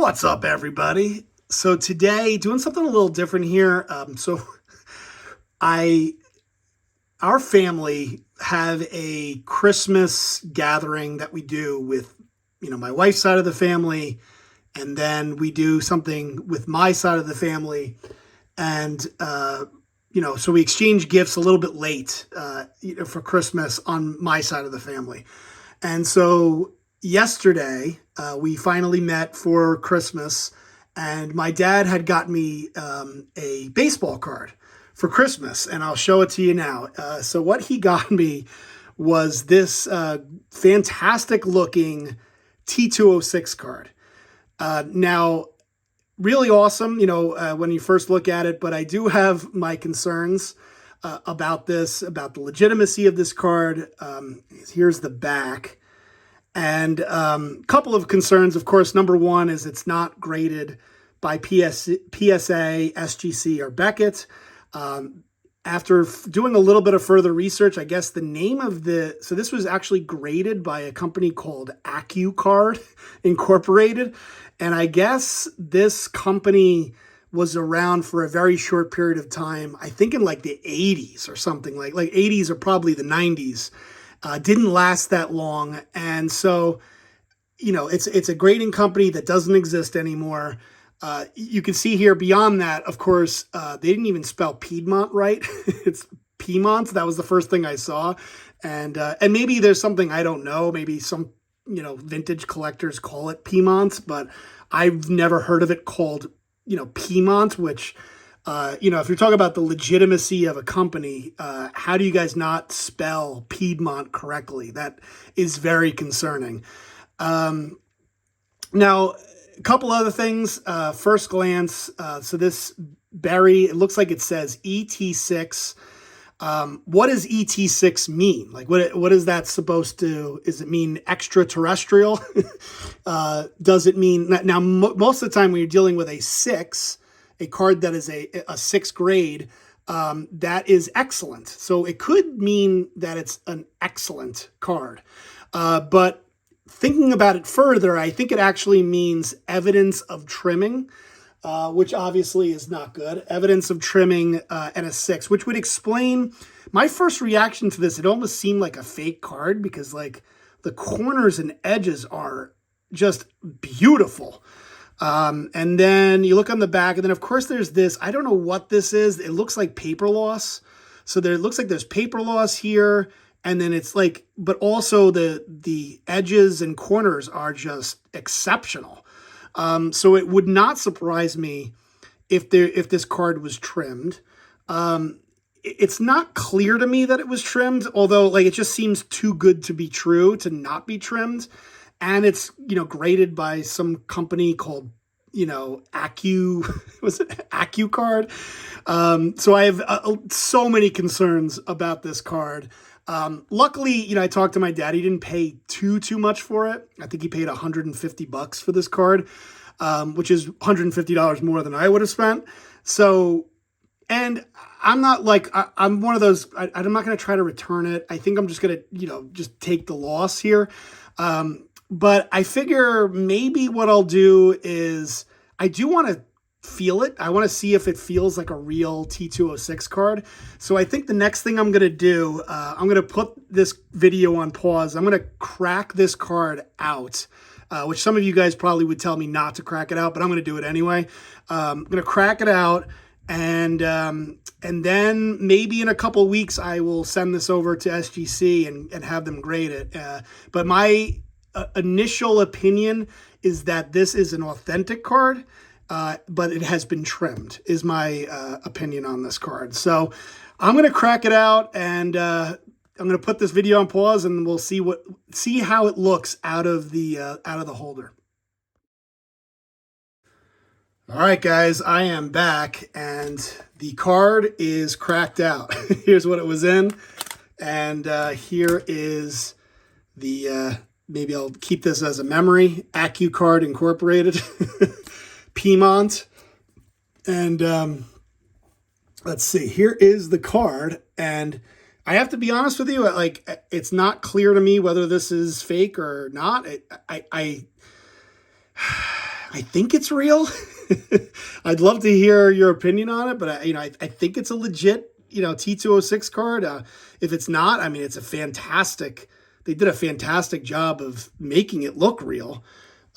What's up, everybody? So today, doing something a little different here. I, our family have a Christmas gathering that we do with, my wife's side of the family, and then we do something with my side of the family, and so we exchange gifts a little bit late, for Christmas on my side of the family, and so yesterday we finally met for Christmas, and my dad had got me a baseball card for Christmas, and I'll show it to you now. So what he got me was this fantastic looking T206 card. Now, really awesome, when you first look at it, but I do have my concerns about the legitimacy of this card. Here's the back. And a couple of concerns, of course. Number one is it's not graded by PSA, SGC, or Beckett. After doing a little bit of further research, I guess the name of so this was actually graded by a company called AccuCard Incorporated. And I guess this company was around for a very short period of time. I think in like the 80s or something, like 80s or probably the 90s. Didn't last that long. And so, it's a grading company that doesn't exist anymore. You can see here beyond that, of course, they didn't even spell Piedmont right. It's Piedmont. That was the first thing I saw. And maybe there's something I don't know. Maybe some, vintage collectors call it Piedmont, but I've never heard of it called, Piedmont, which, if you're talking about the legitimacy of a company, how do you guys not spell Piedmont correctly? That is very concerning. Now, a couple other things. First glance, so this berry, it looks like it says ET6. What does ET6 mean? Like, what is that supposed to? Does it mean extraterrestrial? Does it mean now? Most of the time, when you're dealing with a card that is a sixth grade, that is excellent. So it could mean that it's an excellent card. But thinking about it further, I think it actually means evidence of trimming, which obviously is not good. Evidence of trimming and a 6, which would explain my first reaction to this. It almost seemed like a fake card because like the corners and edges are just beautiful. And then you look on the back, and then of course there's this, I don't know what this is. It looks like paper loss. So it looks like there's paper loss here. And then it's like, but also the edges and corners are just exceptional. So it would not surprise me if this card was trimmed. It's not clear to me that it was trimmed, although like it just seems too good to be true to not be trimmed. And it's, graded by some company called, AccuCard. So I have so many concerns about this card. Luckily, I talked to my dad. He didn't pay too much for it. I think he paid $150 for this card, which is $150 more than I would have spent. So, and I'm not like, I'm one of those, I'm not going to try to return it. I think I'm just going to, just take the loss here. But I figure maybe what I'll do is I do want to feel it. I want to see if it feels like a real T206 card. So I think the next thing I'm going to do, I'm going to put this video on pause. I'm going to crack this card out, which some of you guys probably would tell me not to crack it out, but I'm going to do it anyway. I'm going to crack it out. And then maybe in a couple of weeks, I will send this over to SGC and have them grade it. But my initial opinion is that this is an authentic card, but it has been trimmed, is my opinion on this card. So I'm going to crack it out, and I'm going to put this video on pause, and we'll see how it looks out of the holder. All right, guys, I am back, and the card is cracked out. Here's what it was in, and here is the, maybe I'll keep this as a memory, AccuCard Incorporated, Piedmont, and let's see, here is the card, and I have to be honest with you, like, it's not clear to me whether this is fake or not. I think it's real. I'd love to hear your opinion on it, but I think it's a legit, T206 card. If it's not, I mean, it's a fantastic. They did a fantastic job of making it look real.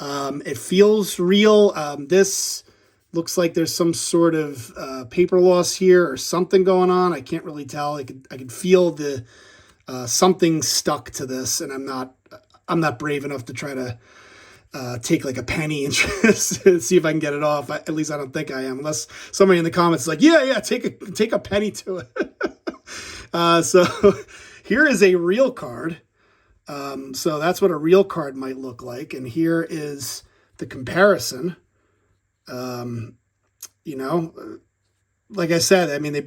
It feels real. This looks like there's some sort of paper loss here or something going on. I can't really tell. I could feel the something stuck to this, and I'm not brave enough to try to take like a penny and see if I can get it off. At least I don't think I am, unless somebody in the comments is like, yeah, take a penny to it. So here is a real card. So that's what a real card might look like. And here is the comparison. Like I said, I mean, they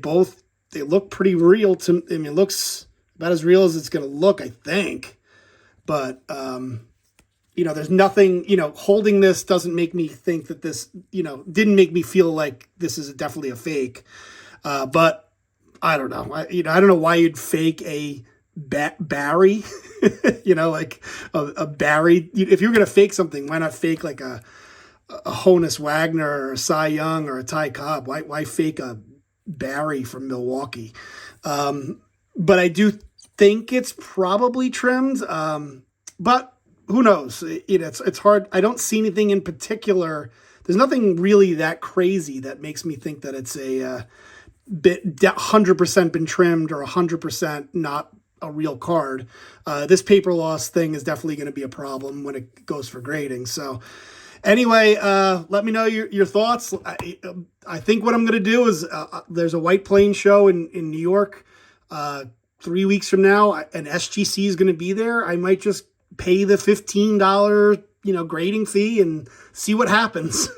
look pretty real to, I mean, it looks about as real as it's going to look, I think. But, there's nothing, holding this doesn't make me think that this, didn't make me feel like this is definitely a fake. But I don't know. I don't know why you'd fake a Barry, like a Barry. If you're going to fake something, why not fake like a Honus Wagner or a Cy Young or a Ty Cobb? Why fake a Barry from Milwaukee? But I do think it's probably trimmed. But who knows? It's hard. I don't see anything in particular. There's nothing really that crazy that makes me think that it's a bit 100% been trimmed or 100% not a real card. This paper loss thing is definitely going to be a problem when it goes for grading. So anyway, let me know your thoughts. I think what I'm going to do is there's a White Plains show in New York 3 weeks from now. An SGC is going to be there. I might just pay the $15 grading fee and see what happens.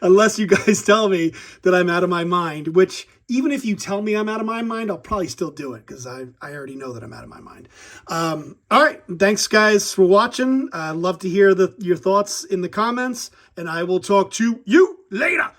Unless you guys tell me that I'm out of my mind, which even if you tell me I'm out of my mind, I'll probably still do it because I already know that I'm out of my mind. All right. Thanks, guys, for watching. I'd love to hear your thoughts in the comments, and I will talk to you later.